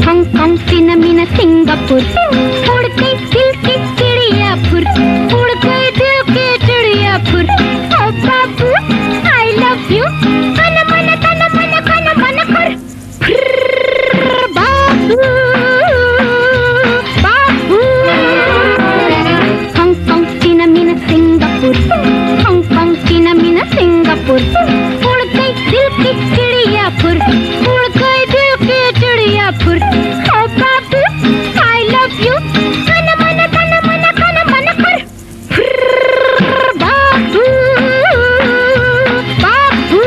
Hong Kong चीन Meena Singapore उड़ गई दिल की चिड़िया फुर उड़ गई दिल की चिड़िया फुर ओ बाबू आई लव यू कन मन कर बाबू बाबू हांगकांग चीन मीना सिंगापुर हांगकांग चीन मीना सिंगापुर उड़ गई दिल की चिड़िया फुर उड़ गई दिल की चिड़िया फुर ओ बाबू आई लव यू कन मन कर बाबू बाबू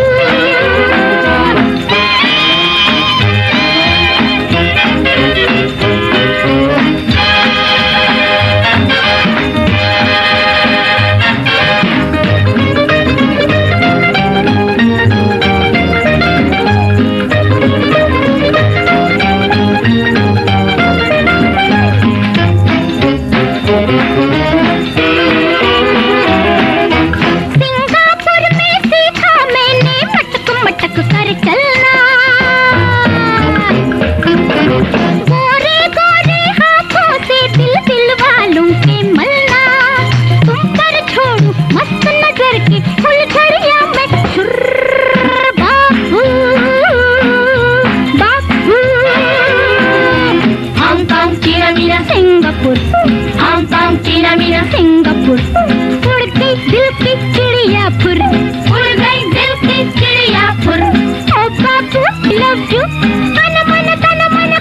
हांगकांग चीन मीना सिंगापुर उड़ गई दिल की चिड़िया फुर उड़ गई दिल की चिड़िया फुर ओ बाबू लव यू कन मन कर बाबू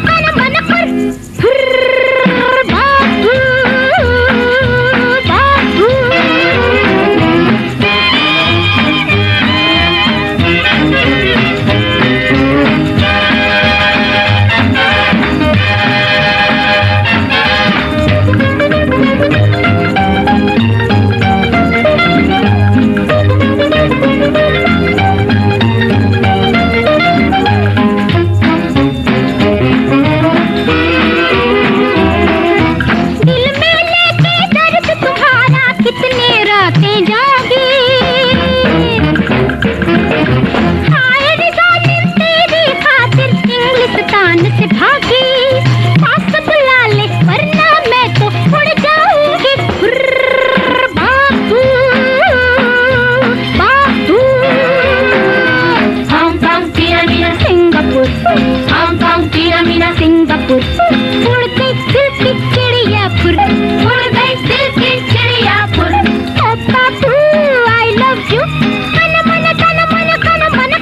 बाबू हांगकांग चीन मीना सिंगापुर उड़ गई दिल की चिड़िया फुर उड़ गई दिल की चिड़िया फुर ओ बाबू आई लव यू कन मन कर बाबू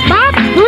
बाबू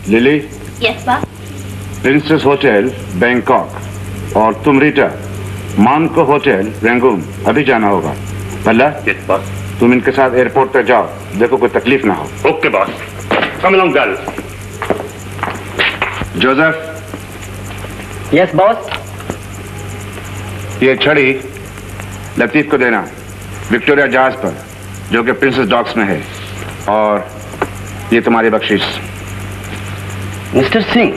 Lily. Yes boss. Princess hotel Bangkok और तुम रीटा मानको होटल रंगून अभी जाना होगा। पल्ला। Yes boss. तुम इनके साथ एयरपोर्ट पर जाओ, देखो कोई तकलीफ ना हो। Okay boss. Come along girl. Joseph. Yes boss. ये छड़ी लतीफ को देना, विक्टोरिया जहाज पर जो कि प्रिंसेस डॉक्स में है, और ये तुम्हारी बख्शिश। मिस्टर सिंह,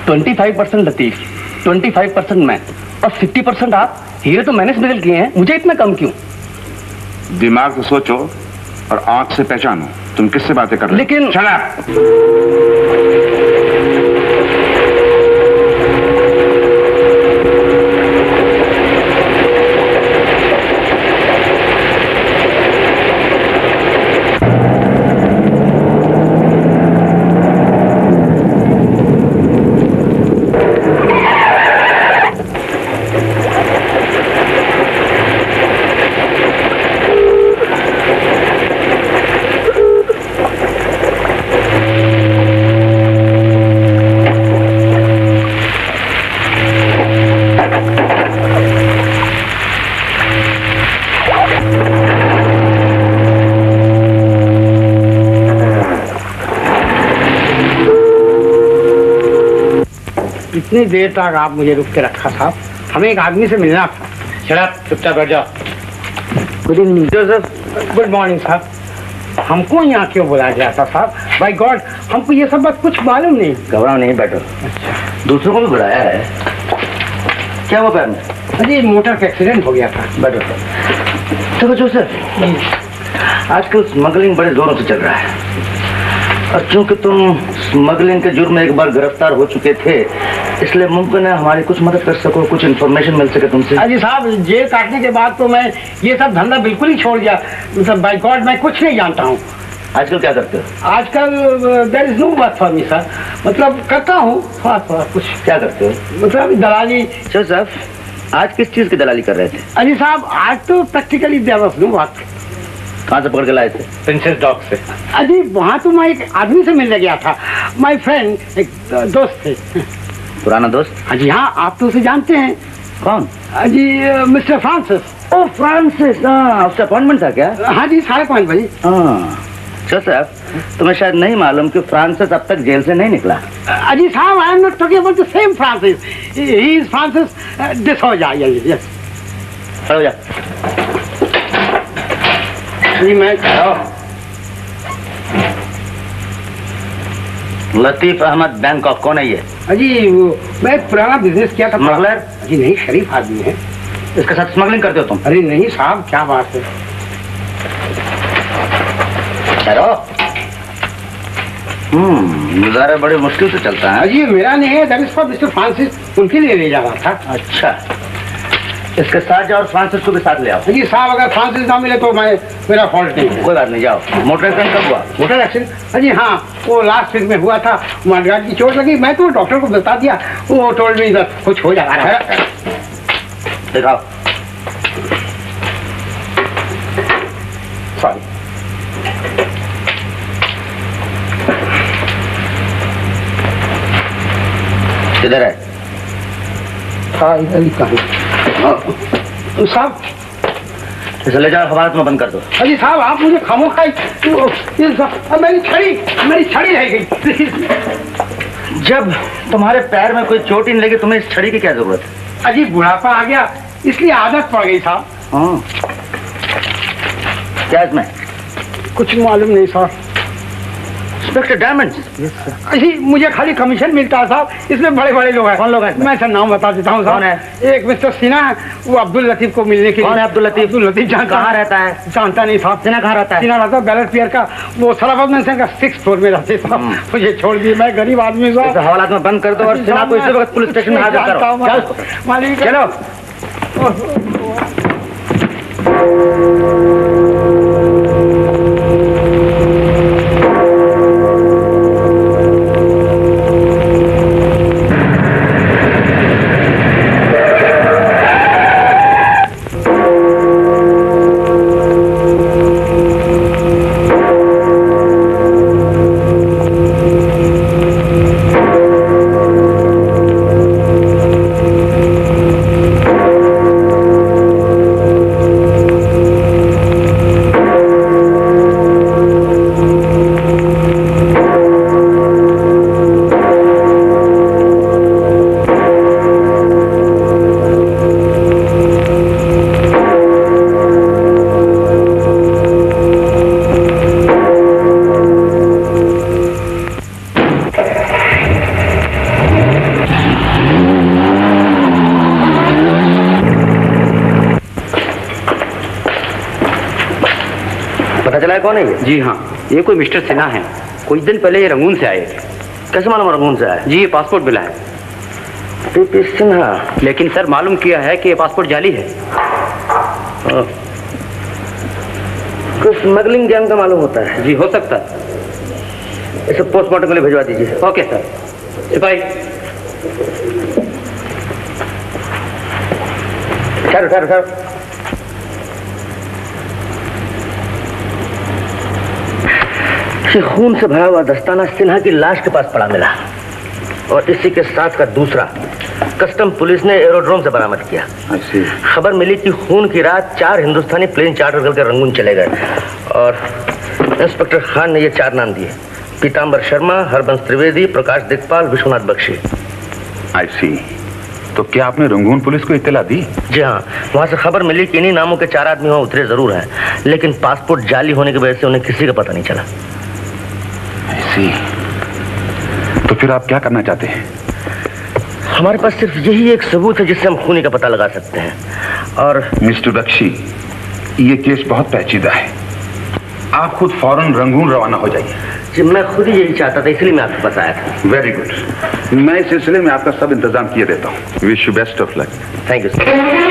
25% लतीफ, 25% मैं और 50% आप। हीरे तो मैंने स्मगल किए हैं, मुझे इतना कम क्यों? दिमाग से सोचो और आंख से पहचानो तुम किससे बातें कर रहे हो। लेकिन शट अप। इतनी देर तक आप मुझे रुक के रखा साहब, हमें एक आदमी से मिलना था। शराब चुपचाप बैठ जाओ। Good evening Joseph. Good morning साहब। हमको यहाँ क्यों बुलाया गया था साहब? बाय गॉड, हमको ये सब बात कुछ मालूम नहीं। घबराओ नहीं, बैठो। दूसरों को भी बुलाया है। क्या हुआ पैर में? अरे मोटर का एक्सीडेंट हो गया था। बैठो। देखो जोसेफ, आजकल स्मगलिंग बड़े जोरों से चल रहा है, और चूंकि तुम स्मगलिंग के जुर्म में एक बार गिरफ्तार हो चुके थे, इसलिए मुमकिन है हमारी कुछ मदद कर सको, कुछ इन्फॉर्मेशन मिल सके तुमसे। अजी साहब, जेल काटने के बाद तो मैं ये सब धंधा बिल्कुल ही छोड़ दिया। मतलब बाय गॉड मैं कुछ नहीं जानता हूँ। आजकल क्या करते हो? आजकल there is no work for me sir. मतलब करता हूँ थोड़ा कुछ। क्या करते हो? मतलब दलाली। जोसेफ, आज किस चीज की दलाली कर रहे थे? अजी साहब, आज तो practically there was no work. कहाँ से पकड़ के लाए थे? प्रिंसेस डॉग से। अजी वहाँ तो मैं एक आदमी से मिलने गया था। माय फ्रेंड, एक दोस्त थे। पुराना दोस्त? अजी हाँ, आप तो उसे जानते हैं। कौन? अजी मिस्टर फ्रांसिस। ओ फ्रांसिस, हाँ, उसका अपॉइंटमेंट था क्या? हाँ जी, 5:30 बजे। हाँ। जोसेफ, तुम्हें शायद नहीं मालूम कि फ्रांसिस अब तक जेल से नहीं निकला। अजी साहब, I am not talking about the same Francis. He is Francis D'Souza. Yes. चलो जा। जी मैं लतीफ अहमद बैंकॉक, कौन है ये? अजी वो मैं एक पुराना बिजनेस किया था। स्मगलर? जी नहीं, शरीफ आदमी है। इसके साथ स्मगलिंग करते हो तुम? अरे नहीं साहब, क्या बात है। गुजारा बड़े मुश्किल से चलता है। अजी मेरा नहीं है, that is for mister Francis, उनके लिए ले जा रहा था। अच्छा, इसके साथ जाओ और फ्रांसिस को भी साथ ले आओ। अजी साहब, अगर फ्रांसिस ना मिले तो मेरा फॉल्ट नहीं है। कोई बात नहीं, जाओ। मोटर एक्सीडेंट कब हुआ? Motor accident? अजी हाँ, वो लास्ट वीक में हुआ था। मडगार्ड की चोट लगी। मैं तो डॉक्टर को बता दिया, वो टोल्ड मी दैट कुछ हो जा रहा है। दिखाओ। सॉरी। किधर है? हाँ, इधर ही कहीं। साहब इसे ले जाओ, हवालात में बंद कर दो। अजी साहब, आप मुझे खामोखाई मेरी छड़ी रह गई। प्लीज। जब तुम्हारे पैर में कोई चोट ही नहीं लगी, तुम्हें इस छड़ी की क्या जरूरत है? अजी बुढ़ापा आ गया, इसलिए आदत पड़ गई साहब। हाँ। क्या इसमें? कुछ मालूम नहीं साहब। Inspector diamond? अजी मुझे खाली कमीशन मिलता है साहब, इसमें बड़े बड़े लोग हैं। कौन लोग हैं? मैं सर नाम बता देता हूँ साहब। कौन है? एक मिस्टर सिन्हा है, वो अब्दुल लतीफ को मिलने के लिए। कौन है अब्दुल लतीफ? अब्दुल लतीफ जानता? कहाँ रहता है? जानता नहीं साहब। सिन्हा कहाँ रहता है? सिन्हा रहता है बैलेट पियर का, वो सलाफत में का 6th फ्लोर में रहते साहब। मुझे छोड़ दिए, मैं गरीब आदमी साहब। इसे हवालात में बंद कर दो और सिन्हा को इसी वक्त पुलिस स्टेशन में हाजिर करो। मालिक चलो। पता चला है कौन है ये? जी हाँ, ये कोई मिस्टर सिन्हा है। कुछ दिन पहले ये रंगून से आए थे। कैसे मालूम रंगून से आया? जी, ये पासपोर्ट मिला है। पीपी सिन्हा? लेकिन सर मालूम किया है कि ये पासपोर्ट जाली है। कुछ स्मगलिंग गैंग का मालूम होता है। जी, हो सकता है। इसे पोस्टमार्टम के लिए भिजवा दीजिए। Okay sir. सिपाही ठहरो ठहरो ठहरो। ये खून से भरा हुआ दस्ताना सिन्हा की लाश के पास पड़ा मिला, और इसी के साथ का दूसरा कस्टम पुलिस ने एरोड्रोम से बरामद किया। खबर मिली कि खून की रात 4 हिंदुस्तानी प्लेन चार्टर करके रंगून चले गए, और इंस्पेक्टर खान ने ये 4 नाम दिए: पीताम्बर शर्मा, हरबंस त्रिवेदी, प्रकाश दिक्पाल, विश्वनाथ बख्शी। आई सी। तो क्या आपने रंगून पुलिस को इत्तला दी? जी हाँ, वहाँ से खबर मिली कि इन्हीं नामों के 4 आदमी वहाँ उतरे जरूर हैं, लेकिन पासपोर्ट जाली होने की वजह से उन्हें किसी का पता नहीं चला। आई सी। तो फिर आप क्या करना चाहते हैं? हमारे पास सिर्फ यही एक सबूत है जिससे हम खूनी का पता लगा सकते हैं। और मिस्टर बख्शी, ये केस बहुत पेचीदा है। आप खुद फौरन रंगून रवाना हो जाइए। जी, मैं खुद ही यही चाहता था, इसलिए मैं आपके पास आया था। Very good. मैं इस सिलसिले में आपका सब इंतजाम किए देता हूँ। Wish you best of luck. Thank you sir.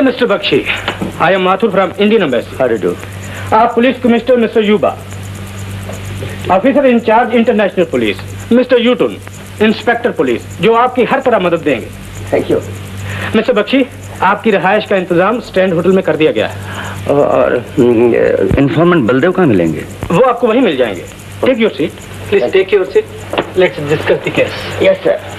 Mr. Bakshi, I am Mathur from Indian Embassy. How do you do? आप police commissioner mister Yuba, officer in charge international police mister Yutun, inspector police जो आपकी हर तरह मदद देंगे। Thank you. Mister Bakshi, आपकी रिहाइश का इंतजाम stand hotel में कर दिया गया है। और इन्फॉर्मेंट बलदेव कहाँ मिलेंगे? वो आपको वहीं मिल जाएंगे। Take your seat. Please take your seat. Let's discuss the case. Yes sir.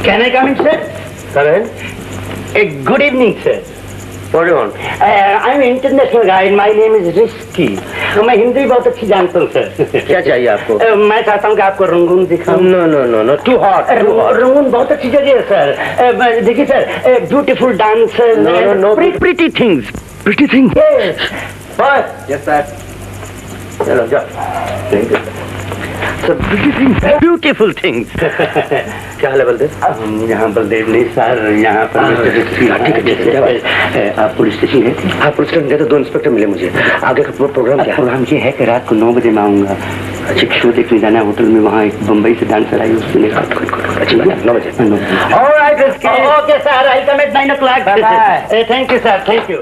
Can I come in, sir? Come in. A good evening, sir. What do you want? I'm an international guy. My name is Risky. मैं हिंदी बहुत अच्छी जानता हूँ, sir. क्या चाहिए आपको? मैं चाहता हूँ कि आपको रंगून दिखाऊं. No. Too hot. रंगून बहुत अच्छी जगह है, सर. देखिए, sir, beautiful dance. No. Pretty things. Pretty things. Yes. What? Yes, sir. चलो जाओ. Thank you. So beautiful things. क्या हाल है बलदेव? यहाँ बलदेव नहीं सर, यहाँ पर आप पुलिस स्टेशन गए थे? हाँ, पुलिस स्टेशन गए तो 2 इंस्पेक्टर मिले मुझे. आगे का प्रोग्राम क्या? प्रोग्राम ये है कि रात को 9 बजे मैं आऊँगा. अच्छा, शो देखने जाना है होटल में. वहाँ एक बम्बई से डांसर आई, उसने अच्छी बात है. 9 बजे. Alright, okay sir, I'll come at 9 o'clock. Bye. Thank you sir, thank you.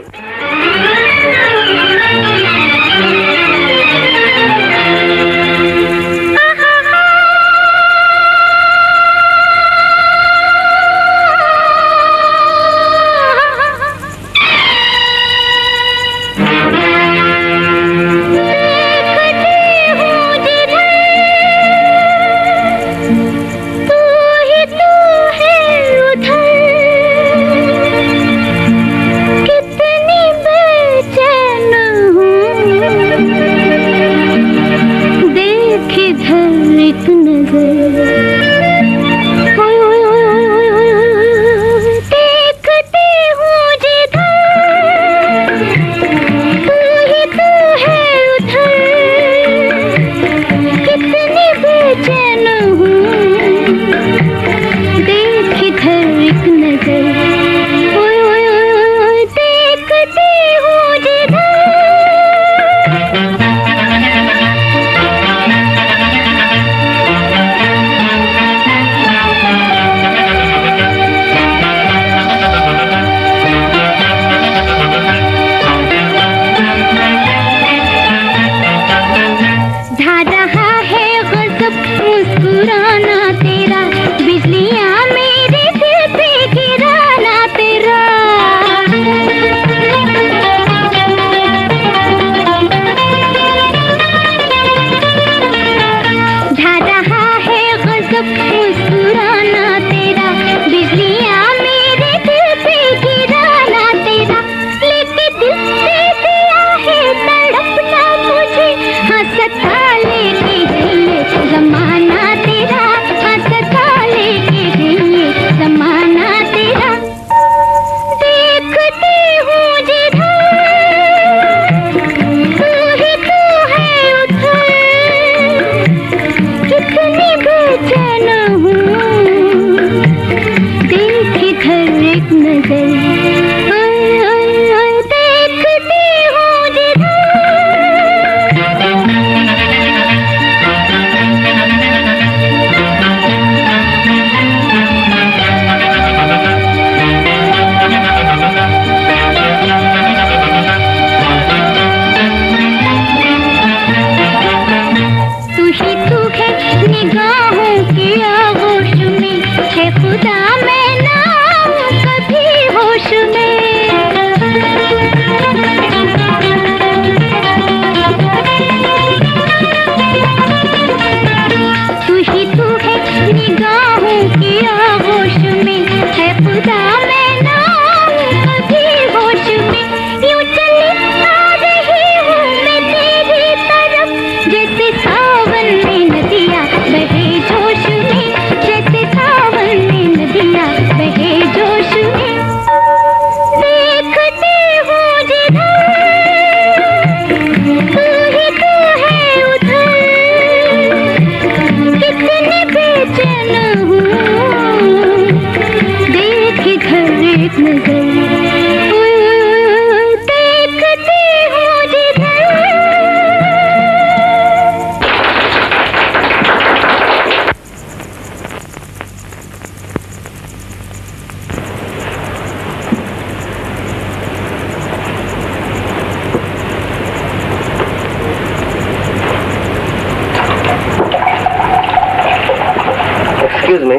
Excuse me,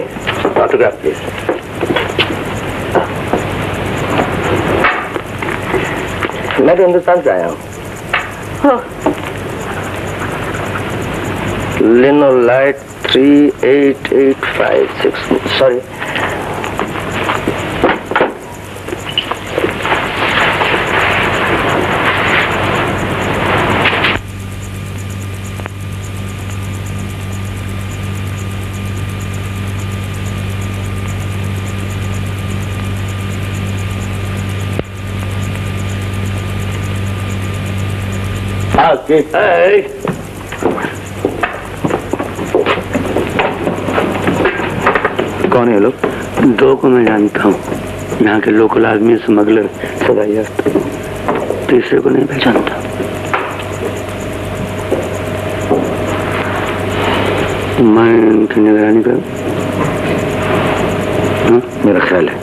autograph please. मैं तो हिंदुस्तान से आया हूँ. लिनोलाइट 38856. सॉरी, कौन है लोग? दो को मैं जानता हूँ, यहाँ के लोकल आदमी, स्मगलर, सगाइया। तीसरे को नहीं पहचानता। मैं उनकी निगरानी करूँ? मेरा ख्याल है।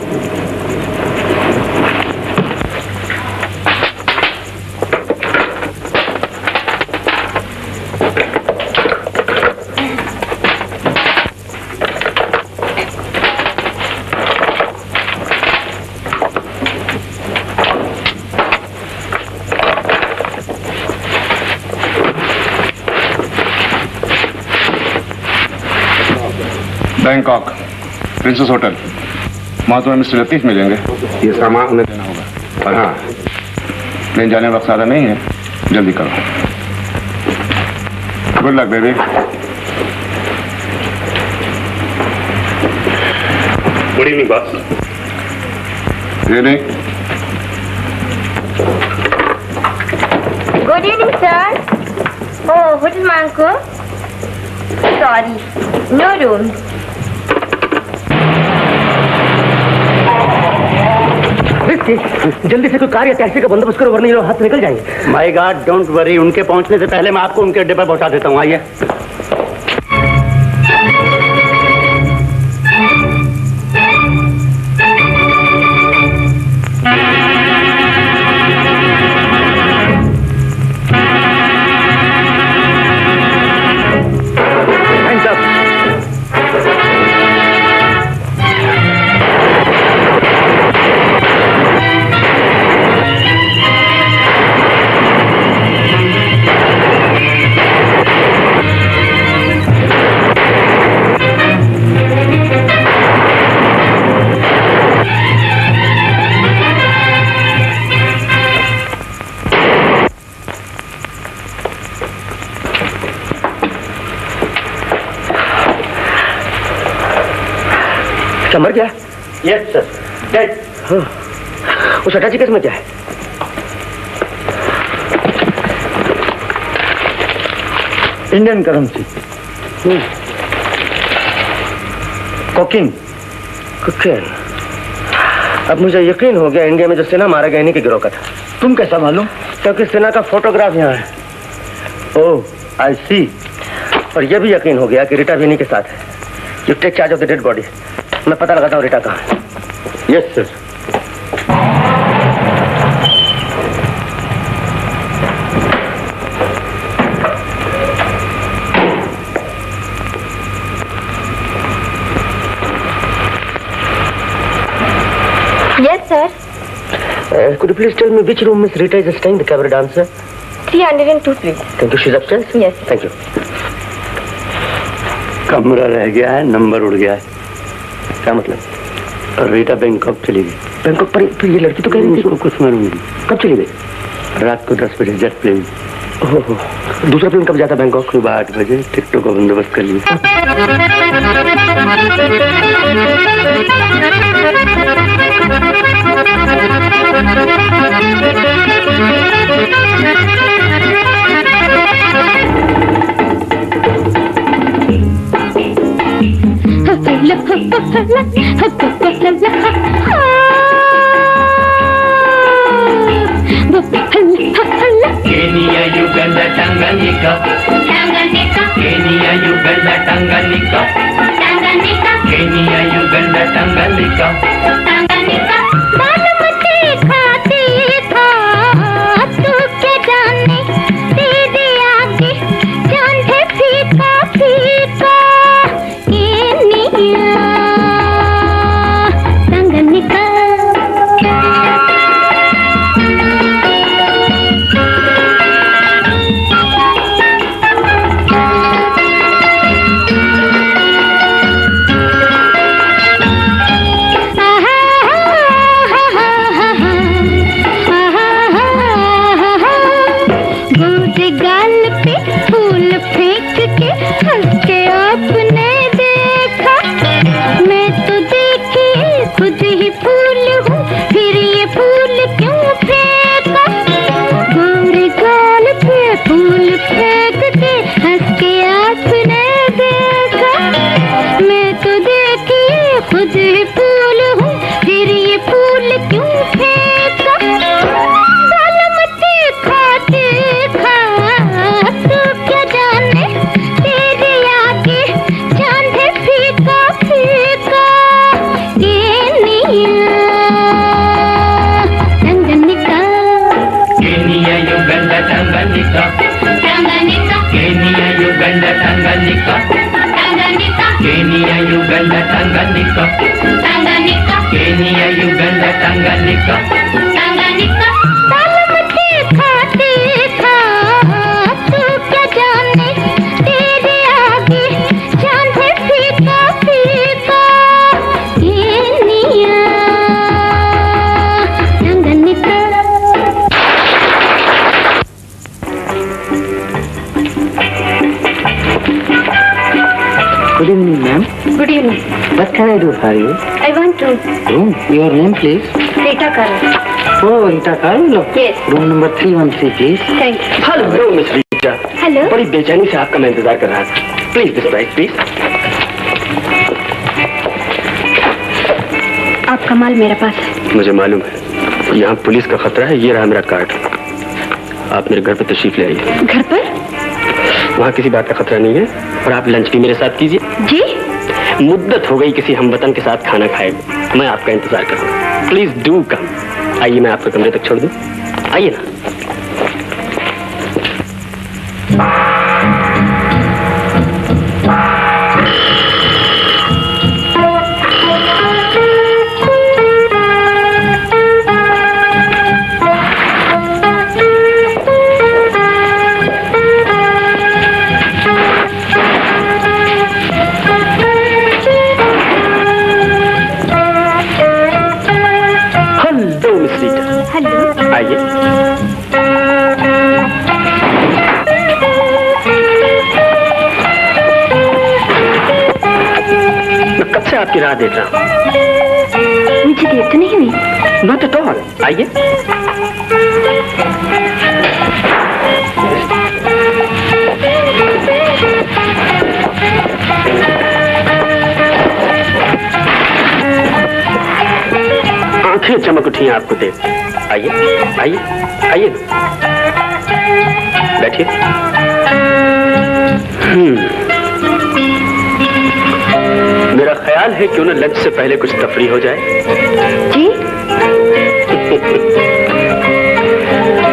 बैंकॉक प्रिंसेस होटल, वहाँ तुम्हें मिस्टर लतीफ मिलेंगे। ये सामान उन्हें देना होगा। और हाँ, लेने जाने वक्त ज़्यादा नहीं है, जल्दी करो। Good luck baby. Good evening boss. Good evening. Good evening, sir. Oh, what is my uncle? Sorry, no room. जल्दी से कोई कार या टैक्सी का बंदोबस्त करो, वरना ये लोग हाथ से निकल जाएंगे। माय गॉड, डोंट वरी, उनके पहुंचने से पहले मैं आपको उनके अड्डे पर पहुंचा देता हूँ। आइए। मर गया? Yes sir, dead. उस अटैची केस में क्या है? Indian currency, cocaine. कोकीन। अब मुझे यकीन हो गया, इंडिया में जो सिन्हा मारा गया इन्हीं के गिरोह का था। तुम कैसा मालूम? क्योंकि सिन्हा का फोटोग्राफ यहाँ है। ओह, आई सी। और यह भी यकीन हो गया कि रीटा भी इन्हीं के साथ है। You take charge of the dead body. मैं पता लगाता हूँ रीटा कहाँ है। Yes sir. Yes, sir. Could you please tell me which room Miss Rita is staying, the cabaret dancer? 302, please. Thank you. She's upstairs? Yes. Thank you. कमरा रह गया है, नंबर उड़ गया है। क्या मतलब? और रीटा बैंकॉक चली गई। बैंकॉक पर? फिर ये लड़की तो कह रही थी उसको कुछ मालूम नहीं। कब चली गई? रात को 10 बजे जेट प्लेन। ओहो, दूसरा प्लेन कब जाता बैंकॉक? सुबह 8 बजे। टिकटों का बंदोबस्त कर लिया। Kenya, Uganda, Tanganyika. Kenya, Uganda, Tanganyika. Kenya, Uganda, Tanganyika. Basmati खाती था तू क्या जाने, तेरे आगे जान है फीका फीका। Kenya Tanganyika. Uganda, Tanganyika, Tanganyika, Kenya, Uganda, Tanganyika, Tanganyika, तालम देखा देखा तू क्या जाने तेरे आगे चांद है फीका फीका Kenya Tanganyika Good evening, ma'am. Good evening. What can I do for you? I want to Room. Your name, please. Rita Karo. Oh, Rita Carlo. Yes. Room number 313, please. Thank you. Hello miss Rita, Hello. बड़ी बेचैनी से आपका मैं इंतजार कर रहा था। Please this right please. आपका माल मेरे पास है। मुझे मालूम है, यहाँ पुलिस का खतरा है। ये रहा मेरा कार्ड, आप मेरे घर पे तशरीफ ले आइए। घर पर? वहाँ किसी बात का खतरा नहीं है, और आप लंच भी मेरे साथ कीजिए। जी? मुद्दत हो गई किसी हमवतन के साथ खाना खाए, मैं आपका इंतजार करूँगा। Please do come. आइए, मैं आपके कमरे तक छोड़ दूँ। आइए ना। Hello miss Rita. हेलो। आइए। मैं कब से आपकी राह देख रहा हूँ। मुझे देर तो नहीं हुई? Not at all. आइए। आंखें चमक उठी हैं आपको देख। आइए आइए आइए, बैठिए। मेरा ख्याल है क्यों ना लंच से पहले कुछ तफरी हो जाए। जी?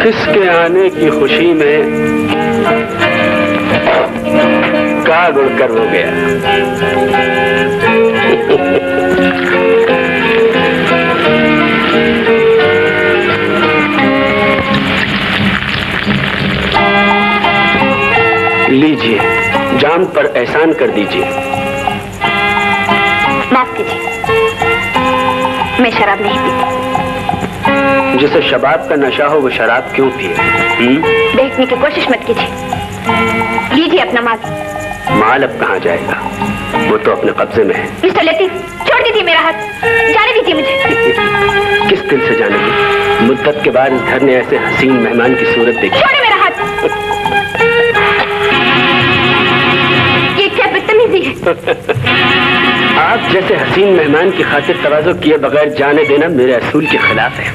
किसके आने की खुशी में काग उड़कर हो गया। लीजिए, जान पर एहसान कर दीजिए। माफ कीजिए, मैं शराब नहीं पीती। जिसे शबाब का नशा हो वो शराब क्यों पिए? देखने की कोशिश मत कीजिए। लीजिए अपना माल। माल अब कहाँ जाएगा? वो तो अपने कब्जे में है। मिस्टर लतीफ, छोड़ दीजिए मेरा हाथ, जाने दीजिए मुझे। किस दिल से जाने दी? मुद्दत के बाद इस घर ने ऐसे हसीन मेहमान की सूरत देखी। छोड़े मेरा हाथ। ये क्या बदतमीजी है? आप जैसे हसीन मेहमान की खातिर तवाज़ो किए बगैर जाने देना मेरे असूल के खिलाफ है।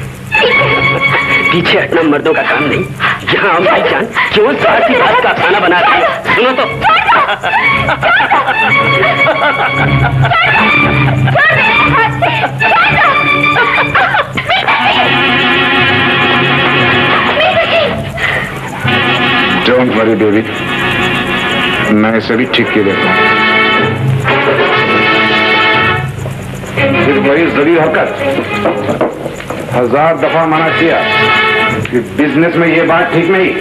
पीछे हटना मर्दों का काम नहीं। यहाँ हम भाईजान क्यों साथ ही बात का अफसाना बना रहे हैं? सुनो तो। डोंट वरी बेबी, मैं इसे भी ठीक किए देता हूँ। फिर वही जरूरी हरकत 1000 दफा मना किया कि बिजनेस में ये बात ठीक नहीं।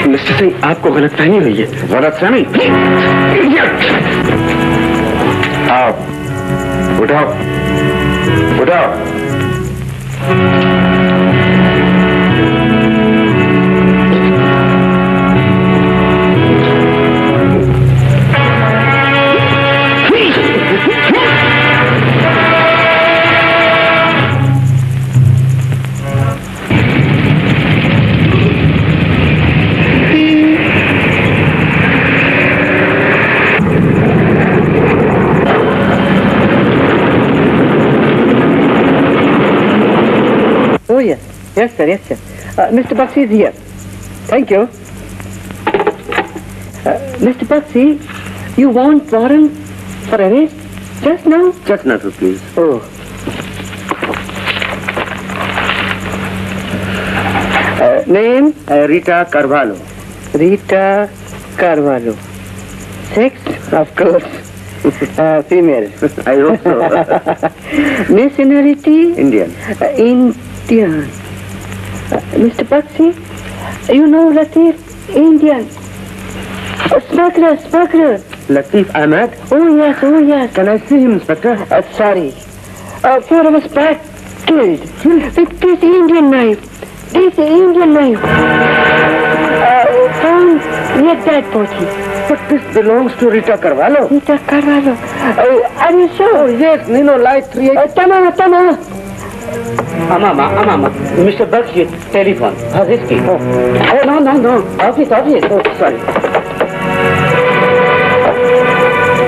मिस्टर सिंह, आपको गलतफहमी हुई है। गलतफहमी? आप उठाओ उठाओ। Yes, sir. Yes, sir. Mr. Baxi is here. Thank you. Mr. Baxi, you want warrant for arrest just now? Just now, please. Oh. Name? Rita Carvalho. Rita Carvalho. Sex? Of course. Female. I hope so. Nationality? Indian. Indian. Mr. Bakshi, you know Latif? Indian. Smuggler. Latif Ahmed? Oh yes. Can I see him, Inspector? Sorry. 4 of us back killed. With this Indian knife. Found near that body. But this belongs to Rita Carvalho. Are you sure? Oh, yes, Nino Light 38. Tama. Amama. Mr. Bakshi, telephone. How's this key? Oh, no. Office. Oh, sorry.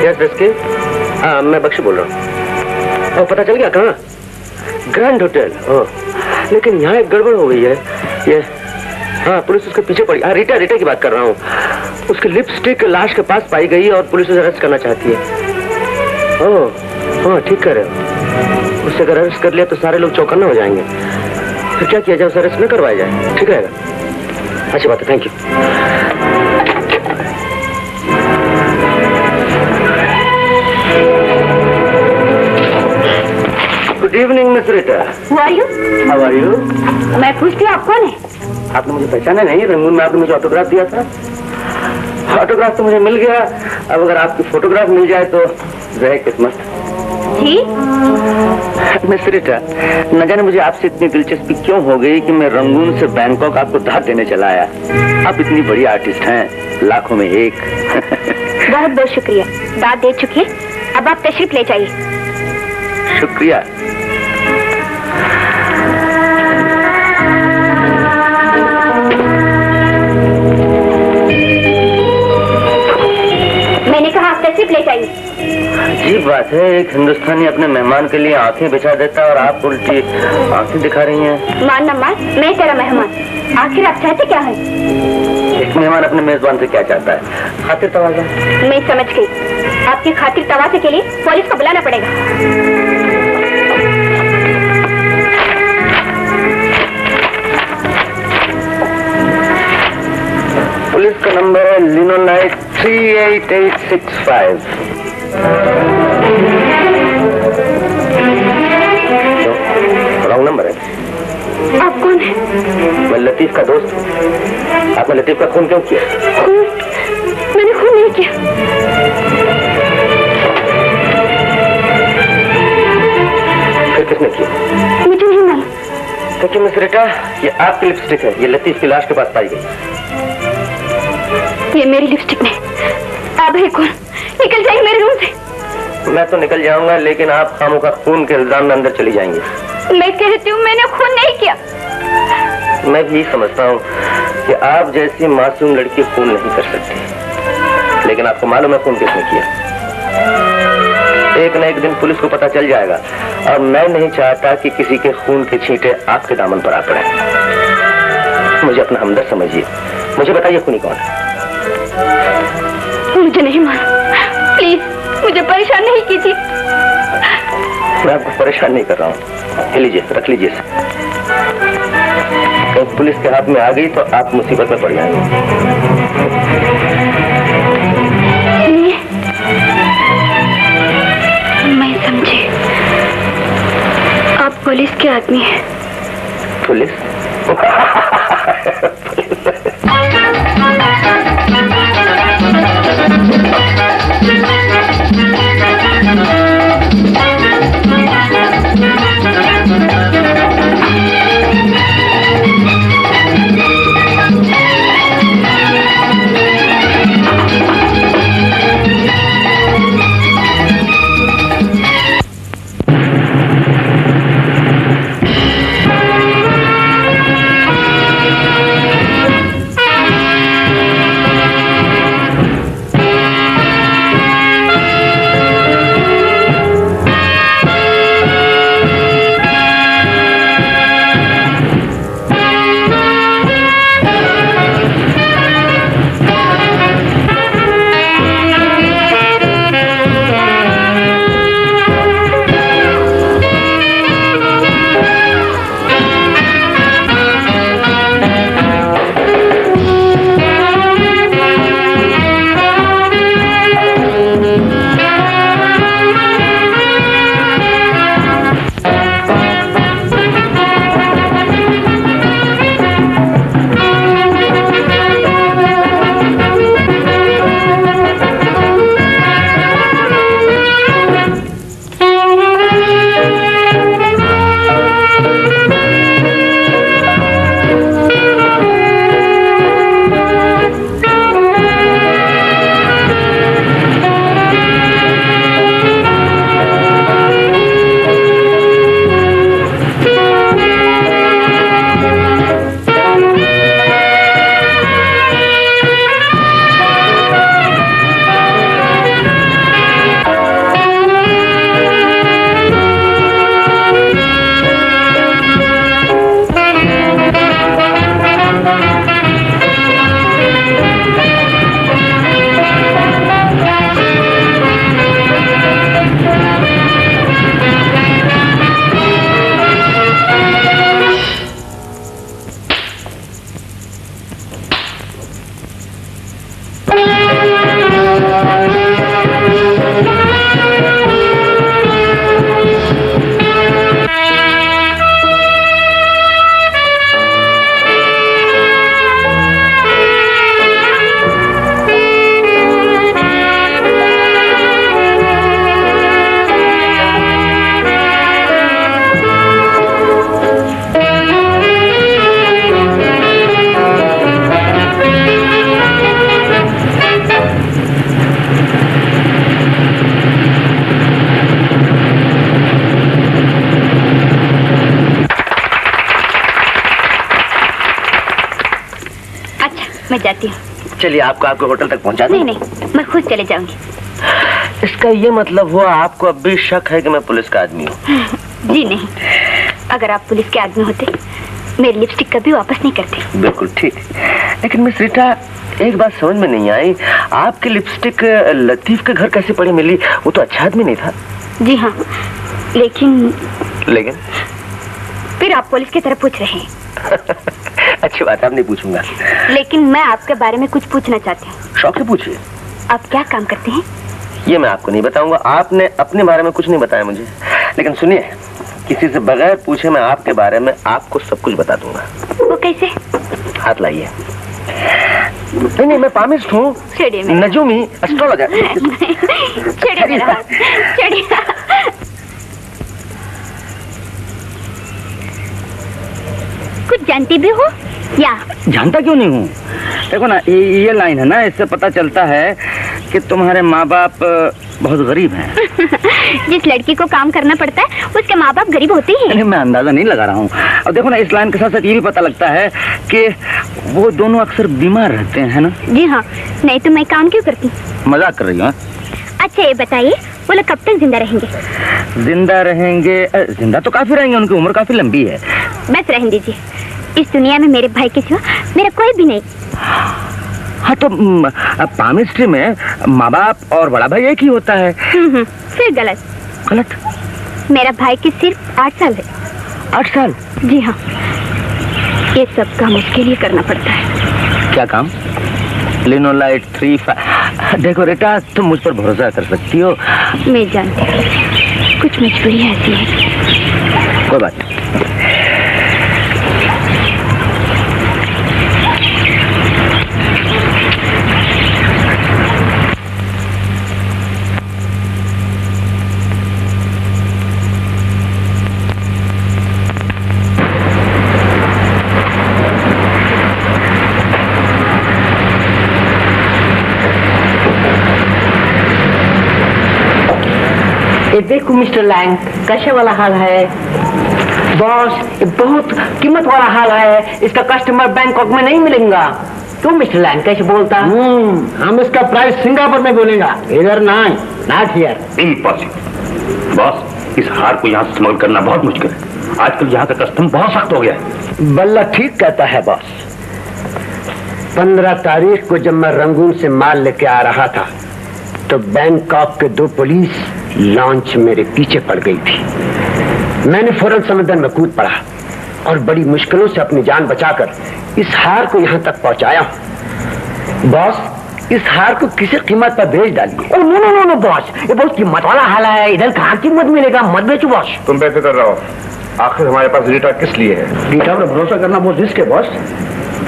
Yes risky. हाँ, मैं बख्शी बोल रहा हूँ। और पता चल गया कहाँ? Grand hotel. ओह, लेकिन यहाँ एक गड़बड़ हो गई है। ये हाँ, पुलिस उसके पीछे पड़ी। हाँ, रीटा की बात कर रहा हूँ। उसकी लिपस्टिक लाश के पास पाई गई और पुलिस उसे अरेस्ट करना चाहती है। ओह, हाँ, ठीक कर रहे हो। उसे अगर अरेस्ट कर लिया तो सारे लोग चौकन्ना हो जाएंगे। फिर क्या किया जाए? उसे अरेस्ट न करवाया जाए। ठीक रहेगा। अच्छी बात है, thank you. Good evening miss Rita. How are you? मैं पूछती हूँ आप कौन है? आपने मुझे पहचाना नहीं? रंगून में आपने मुझे ऑटोग्राफ दिया था। ऑटोग्राफ तो मुझे मिल गया, अब अगर आपकी फोटोग्राफ मिल जाए तो रहे किस्मत। जी? मिस रीटा, न जाने मुझे आपसे इतनी दिलचस्पी क्यों हो गई कि मैं रंगून से बैंकॉक आपको दाद देने चला आया। आप इतनी बड़ी आर्टिस्ट हैं, लाखों में एक। बहुत बहुत शुक्रिया, दाद दे चुकी है, अब आप तशरीफ ले जाइए। शुक्रिया। मैंने कहा आप तशरीफ ले जाइए। अजीब बात है, एक हिंदुस्तानी अपने मेहमान के लिए आंखें बिछा देता है और आप उल्टी आंखें दिखा रही हैं। मान न मान, मैं तेरा मेहमान, आखिर आप चाहते क्या है? एक मेहमान अपने मेजबान से क्या चाहता है? खातिर तवाज़ा। मैं समझ गई, आपकी खातिर तवाज़े के लिए पुलिस को बुलाना पड़ेगा। पुलिस का नंबर है लिनोलाइट 38865। रॉन्ग नंबर है। आप कौन है? मैं लतीफ का दोस्त हूँ। आपने लतीफ का खून क्यों किया? खून? मैंने खून नहीं किया। फिर किसने किया? मुझे नहीं मालूम। देखिए मिस रीटा, ये आपकी लिपस्टिक है, ये लतीफ की लाश के पास पाई गई। ये मेरी लिपस्टिक नहीं। आप है कौन? निकल जाइए मेरे रूम से। मैं तो निकल जाऊंगा, लेकिन आप खामों का खून के इल्जाम में अंदर चली जाएंगी। मैं कहती हूँ मैंने खून नहीं किया। मैं भी समझता हूँ कि आप जैसी मासूम लड़की खून नहीं कर सकती, लेकिन आपको मालूम है खून किसने किया? एक न एक दिन पुलिस को पता चल जाएगा, और मैं नहीं चाहता कि किसी के खून के छींटे आपके दामन पर आ पड़े। मुझे अपना हमदर्द समझिए। मुझे बताइए खूनी कौन है? मुझे नहीं मालूम, प्लीज मुझे परेशान नहीं कीजिए। मैं आपको परेशान नहीं कर रहा हूँ। ये लीजिए, रख लीजिए। तो पुलिस के हाथ में आ गई तो आप मुसीबत में पड़ जाएंगे। मैं समझी, आप पुलिस के आदमी हैं। पुलिस? जाती हूँ। चलिए आपको आपके होटल तक पहुंचा दूं? नहीं नहीं, मैं खुद चले जाऊंगी। इसका ये मतलब हुआ आपको अब भी शक है कि मैं पुलिस का आदमी हूँ? जी नहीं, अगर आप पुलिस के आदमी होते मेरी लिपस्टिक कभी वापस नहीं करते। बिल्कुल ठीक। लेकिन मिस रीटा, एक बात समझ में नहीं आई, आपकी लिपस्टिक लतीफ के घर कैसे पड़ी मिली? वो तो अच्छा आदमी नहीं था। जी हाँ, लेकिन फिर आप पुलिस की तरफ पूछ रहे हैं। अच्छी बात है, अब नहीं पूछूंगा। लेकिन मैं आपके बारे में कुछ पूछना चाहती हूँ। शौक से पूछिए। आप क्या काम करते हैं? ये मैं आपको नहीं बताऊंगा, आपने अपने बारे में कुछ नहीं बताया मुझे। लेकिन सुनिए, किसी से बगैर पूछे मैं आपके बारे में आपको सब कुछ बता दूंगा। वो कैसे? हाथ लाइए। नहीं, मैं पामिस्ट हूँ, नजूमी एस्ट्रोलॉजर। छोड़िए मेरा हाथ, छोड़िए। कुछ जानती भी हो या? जानता क्यों नहीं हूँ? देखो ना, ये लाइन है ना, इससे पता चलता है कि तुम्हारे माँ बाप बहुत गरीब हैं। जिस लड़की को काम करना पड़ता है उसके माँ बाप गरीब होते ही हैं। मैं अंदाजा नहीं लगा रहा हूँ। और देखो ना, इस लाइन के साथ साथ ये भी पता लगता है कि वो दोनों अक्सर बीमार रहते हैं, है ना? जी हाँ, नहीं तो मैं काम क्यों करती? मजाक कर रही हूँ। अच्छा ये बताइए, वो लोग कब तक जिंदा रहेंगे? जिंदा तो काफी रहेंगे, उनकी उम्र काफी लंबी है। बस रहने दीजिए, इस दुनिया में मेरे भाई के सिवा मेरा कोई भी नहीं। हाँ तो पामिस्ट्री में माँ बाप और बड़ा भाई एक ही होता है। फिर गलत। गलत? मेरा भाई की सिर्फ 8 साल है। 8 साल? जी हाँ, ये सब काम उसके लिए करना पड़ता है। क्या काम? लिनोलाइट 3 देखो बेटा, तुम मुझ पर भरोसा कर सकती हो। मैं जानती हूँ, कुछ मजबूरी ऐसी है। कोई बात नहीं। ये देखो मिस्टर लैंग, कैसे वाला हाल है? बॉस, ये बहुत कीमत वाला हाल है, इसका कस्टमर बैंकॉक में नहीं मिलेगा। तो मिस्टर लैंग कैसे बोलता? हम इसका प्राइस सिंगापुर में बोलेगा, इधर नहीं, नॉट हियर। इम्पॉसिबल। बॉस, इस हार को यहाँ से स्मगल करना बहुत मुश्किल है। आजकल यहाँ का कस्टम बहुत सख्त हो गया है। बल्ला ठीक कहता है बॉस। 15 तारीख को जब मैं रंगून से माल लेके आ रहा था तो बैंकॉक के 2 पुलिस लॉन्च मेरे पीछे पड़ गई थी। मैंने फौरन समंदर में कूद पड़ा और बड़ी मुश्किलों से अपनी जान बचाकर इस हार को यहाँ तक पहुँचाया हूँ। बॉस, इस हार को किसी कीमत पर बेच डालिए। No no no no boss, ये बहुत कीमत वाला हाल है, इधर कहाँ कीमत मिलेगा? मत बेचो बॉस। तुम बेफिक्र रहो, आखिर हमारे पास रीटा किस लिए है? रीटा पर भरोसा करना बहुत रिस्क है बॉस।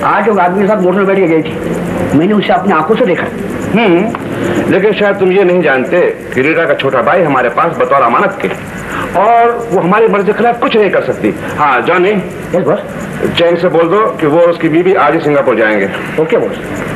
आज एक आदमी के साथ मोटर में बैठ के गई थी, मैंने उसे अपनी आंखों से देखा। लेकिन शायद तुम ये नहीं जानते कि रीटा का छोटा भाई हमारे पास बतौर अमानत के, और वो हमारी मर्जी के खिलाफ कुछ नहीं कर सकती। हाँ जॉनी, यस बॉस। चैंग से बोल दो कि वो और उसकी बीवी आज ही सिंगापुर जाएंगे। Okay boss.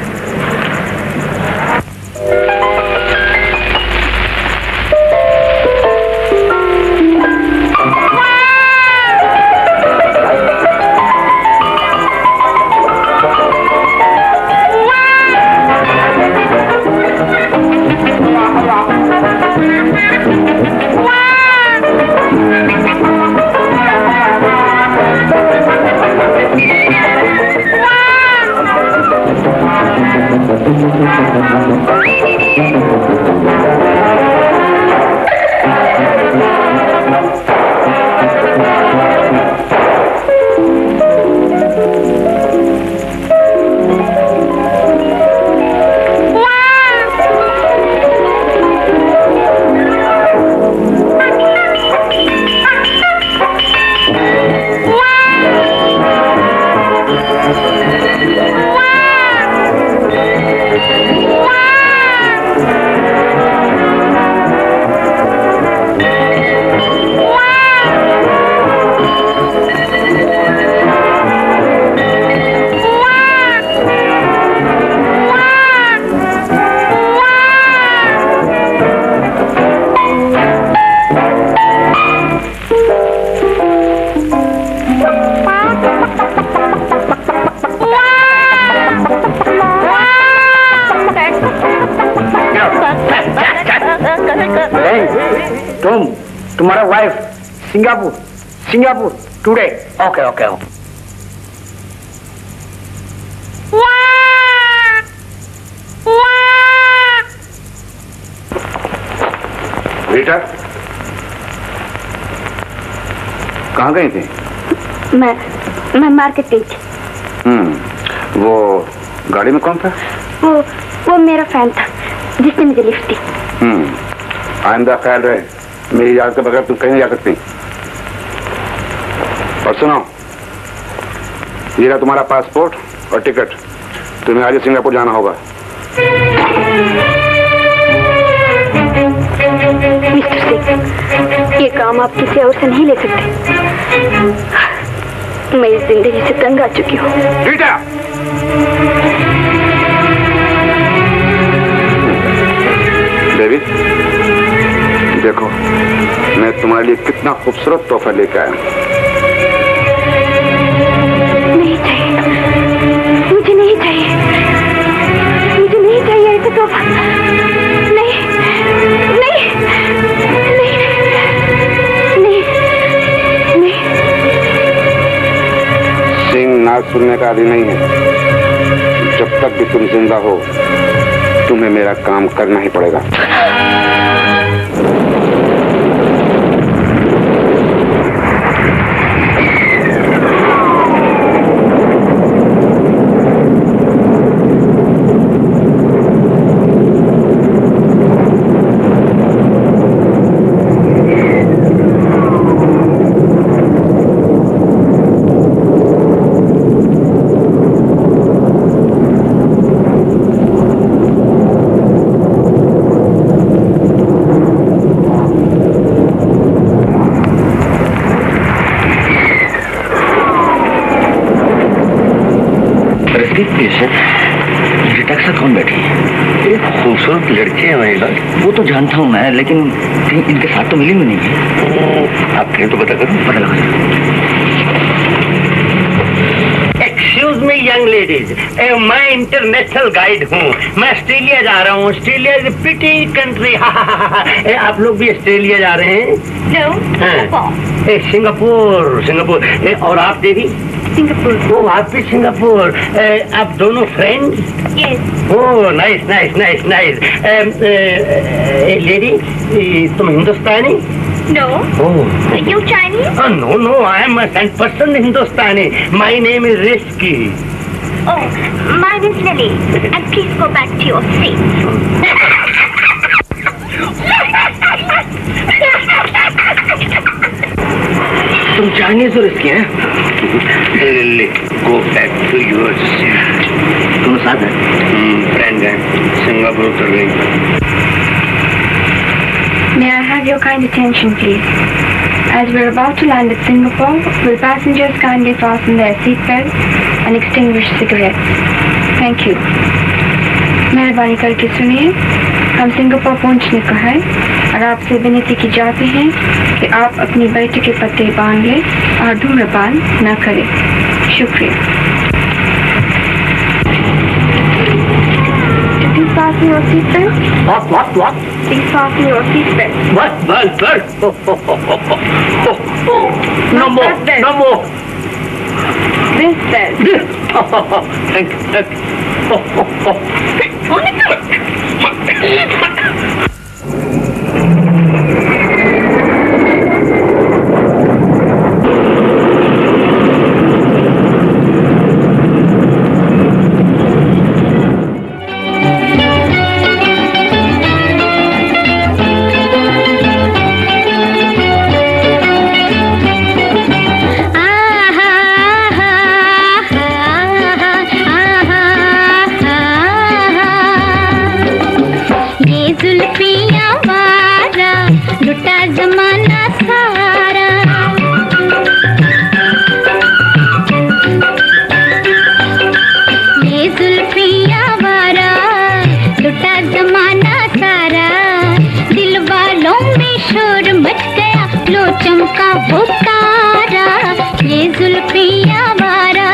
तुम्हारा wife Singapore today. Okay okay okay. Rita, कहाँ गई थी? मैं मार्केट गई थी। वो गाड़ी में कौन था? वो मेरा फैन था जिसने मुझे लिफ्ट दी। आइंदा ख्याल रहे, मेरी इजाजत के बगैर तुम कहीं नहीं जा सकती। और सुनो, ये रहा तुम्हारा पासपोर्ट और टिकट। तुम्हें आज सिंगापुर जाना होगा। मिस्टर सिंह, ये काम आप किसी और से नहीं ले सकते। मैं इस जिंदगी से तंग आ चुकी हूँ। रीटा! बेबी, देखो मैं तुम्हारे लिए कितना खूबसूरत तोहफा लेकर आया हूँ। नहीं चाहिए, मुझे नहीं चाहिए, मुझे नहीं चाहिए ऐसा तोहफा। नहीं नहीं नहीं नहीं नहीं। सिंह नाक सुनने का आदि नहीं है। जब तक भी तुम जिंदा हो, तुम्हें मेरा काम करना ही पड़ेगा। कौन बैठी है? एक खूबसूरत लड़के हैं मेरे साथ। वो तो जानता हूँ मैं, लेकिन इनके साथ तो मिली भी नहीं है। आप कहें तो पता करो, पता लगा। एक्सक्यूज मी यंग लेडीज, मैं इंटरनेशनल गाइड हूँ। मैं ऑस्ट्रेलिया जा रहा हूँ। Australia is a pretty country. आप लोग भी ऑस्ट्रेलिया जा रहे हैं? सिंगापुर। सिंगापुर। और आप देवी? सिंगापुर। वो आप भी सिंगापुर। आप दोनों friends? Yes. Oh nice nice nice nice. Lady, तुम हिंदुस्तानी? No. Oh. You Chinese? No, I am a 100% Hindustani. My name is Risky. Oh, mine is Lily. And please go back to your seat. तुम Chinese और इसके हैं? Lily, go back to your seat. तुम साथ हैं? Friend हैं। Singapore उतर गई। May I have your kind attention, please? As we're about to land at Singapore, will passengers kindly fasten their seatbelts and extinguish cigarettes? Thank you. मेहरबानी करके सुनिए, हम सिंगापुर पहुंचने को है और आपसे विनती की जाती है कि आप अपनी बैठक के पत्ते बांध लें और धूम्रपान न करें। शुक्रिया। Please fasten your seatbelt. What? Please fasten your seatbelt. What? No more. This belt. Thank you. चमका वो तारा, ये जुल्फियाँ वारा।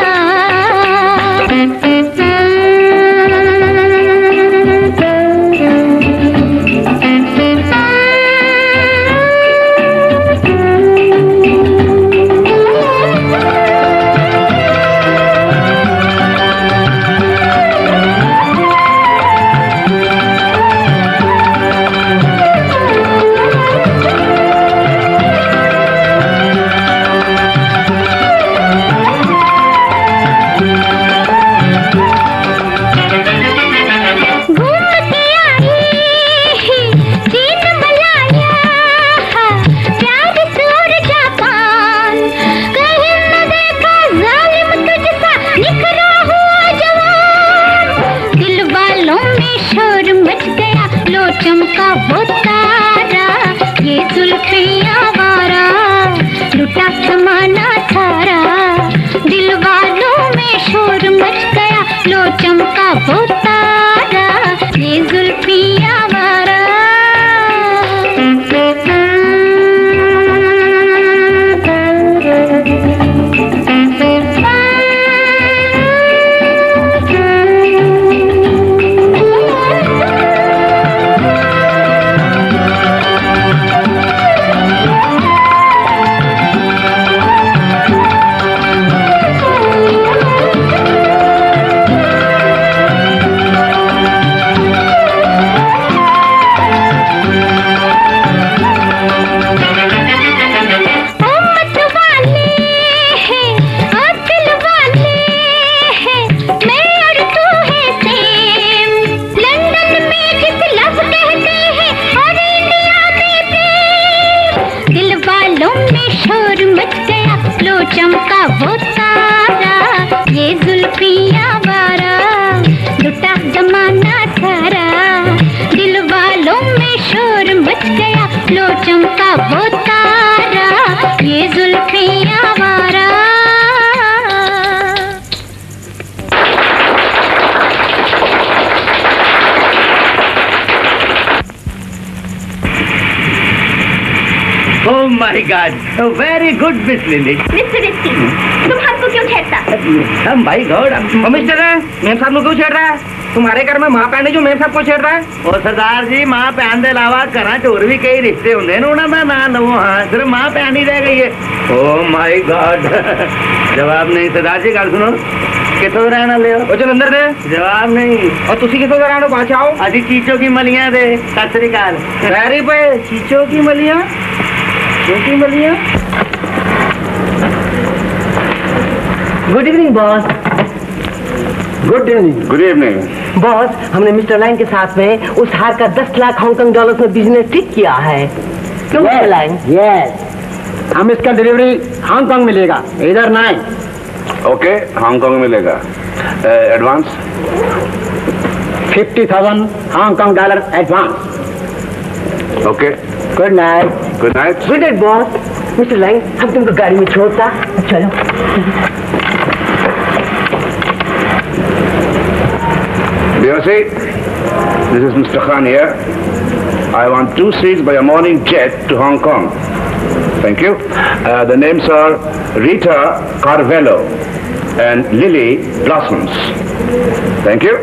चमका वो तारा, ये जुल्फियाँ आवारा, लुटा ज़माना सारा, दिल वालों में शोर मच गया, लो चमका वो तारा, ये जुल्फियाँ आवारा। चमका वो तारा, ये जुल्फियाँ आवारा, लुटा ज़माना सारा, दिल वालों में शोर मच गया, लो चमका वो तारा, ये जुल्फियाँ आवारा। Oh my God! Oh, very good, Miss Lily. Mister risky, तुम हमको क्यों छेड़ता? Oh my God! मिस्टर है, मेम साहब को क्यों छेड़ रहा है? तुम्हारे घर में माँ पहने जो मेम साहब को छेड़ रहा है? और सरदार जी माँ भैन के अलावा घर च होर भी कई रिश्ते होंगे ने, उन्होंने ना लवो। हाँ, सिर्फ माँ भैन ही रह गई है। Oh my God! जवाब नहीं। सरदार जी गल सुनो, कितों रहने वाले हो? वो जलंधर दे। जवाब नहीं। और तुसी कितों रहने हो? बाहर आओ। अभी चीचों की मलियां दे। सत श्री अकाल। पैरी पे चीचों की मलियां, छोटी मलियां। Good evening boss. Good evening. Good evening. Boss, हमने मिस्टर लैंग के साथ में उस हार का 10 लाख हांगकांग डॉलर्स में बिजनेस ठीक किया है। क्यों मिस्टर लैंग? यस, हम इसका डिलीवरी हांगकांग मिलेगा, इधर नहीं। ओके, हांगकांग मिलेगा। Advance 50,000 Hong Kong dollar advance. Okay, good night. Good night. Good night boss. Mister Lang, हम तुमको गाड़ी में छोड़ता। चलो। BOC, this is Mr. Khan here. I want 2 seats by a morning jet to Hong Kong. Thank you. The names are Rita Carvello and Lily Blossoms. Thank you.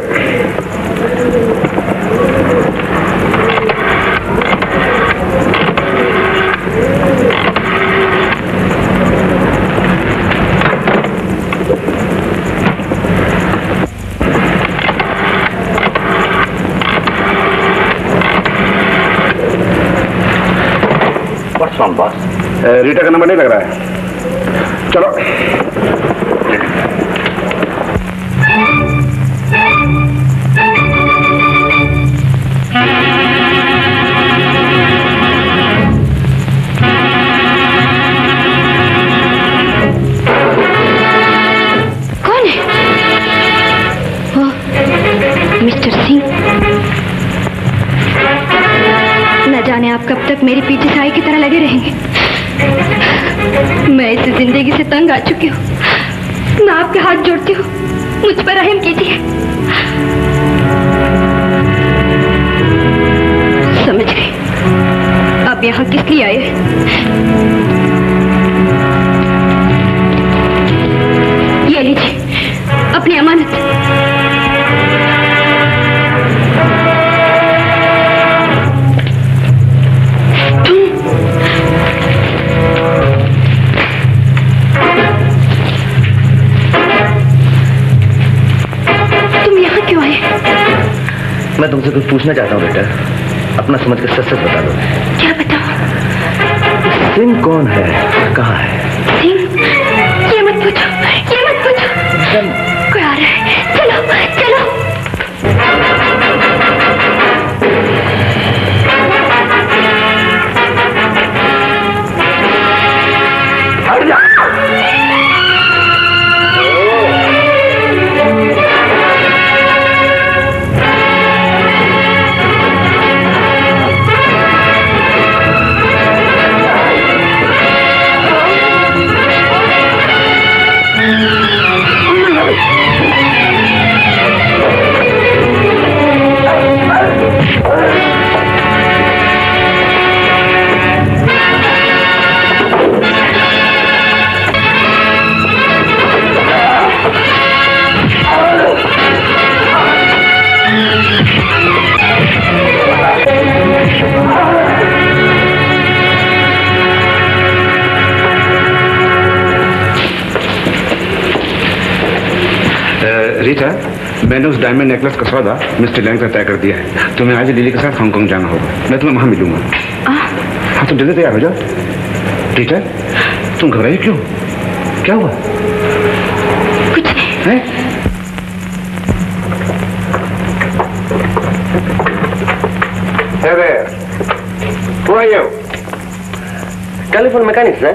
What's wrong, boss? Rita का number नहीं लग रहा है। चलो। कौन है? ओ, mister Singh. न जाने आप कब तक मेरे पीछे साई की तरह लगे रहेंगे। मैं इस जिंदगी से तंग आ चुकी हूँ। मैं आपके हाथ जोड़ती हूँ, मुझ पर रहम कीजिए। समझ गई, अब यहाँ किस लिए आए? ये लीजिए अपनी अमानत। मैं तुमसे कुछ पूछना चाहता हूँ बेटा, अपना समझ के सच सच बता दो। क्या बताऊँ? सिंह कौन है, कहाँ है? सिंह? ये मत पूछो, ये मत पूछो। कोई आ रहा है, चलो चलो। मैंने उस डायमंड नेकलेस का सौदा मिस्टर लैंग से तय कर दिया है। तुम्हें आज लिली के साथ हांगकांग जाना होगा। मैं तुम्हें वहां मिलूंगा। हाँ, तुम जल्दी तैयार हो जाओ। टीचर, तुम घबराई क्यों? क्या हुआ? कुछ है? Hey there. Who are you? Telephone mechanic sir.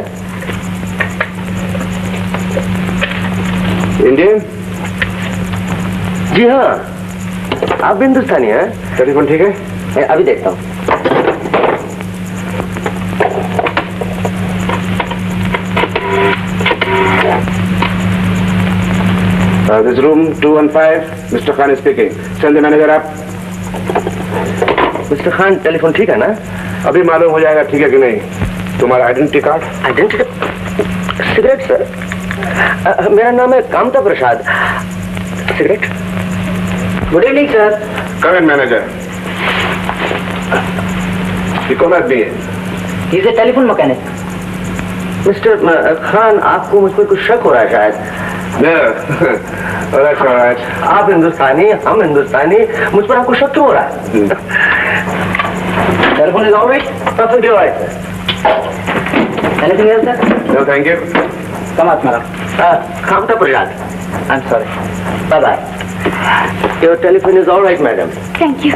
Indian? जी हाँ, आप भी हिंदुस्तानी हैं? टेलीफोन ठीक है? मैं अभी देखता हूँ। This room 215, Mr. Khan is speaking. Send the manager up. Mister Khan, telephone ठीक है ना? अभी मालूम हो जाएगा ठीक है कि नहीं। तुम्हारा identity card? Identity? Cigarette sir. मेरा नाम है Kamta Prasad. Cigarette? Good evening sir. Come in manager. ये कौन आदमी है? He is a telephone mechanic. Mister Khan, आपको मुझ पर कुछ शक हो रहा है शायद। No. Oh, that's all right. आप हिंदुस्तानी, हम हिंदुस्तानी, मुझ पर आपको शक क्यों हो रहा है? Telephone is alright? Perfectly alright. Anything else sir? No, thank you. Come आत्मा Kamta Prasad. I am sorry. Bye bye. Your telephone is alright madam. Thank you.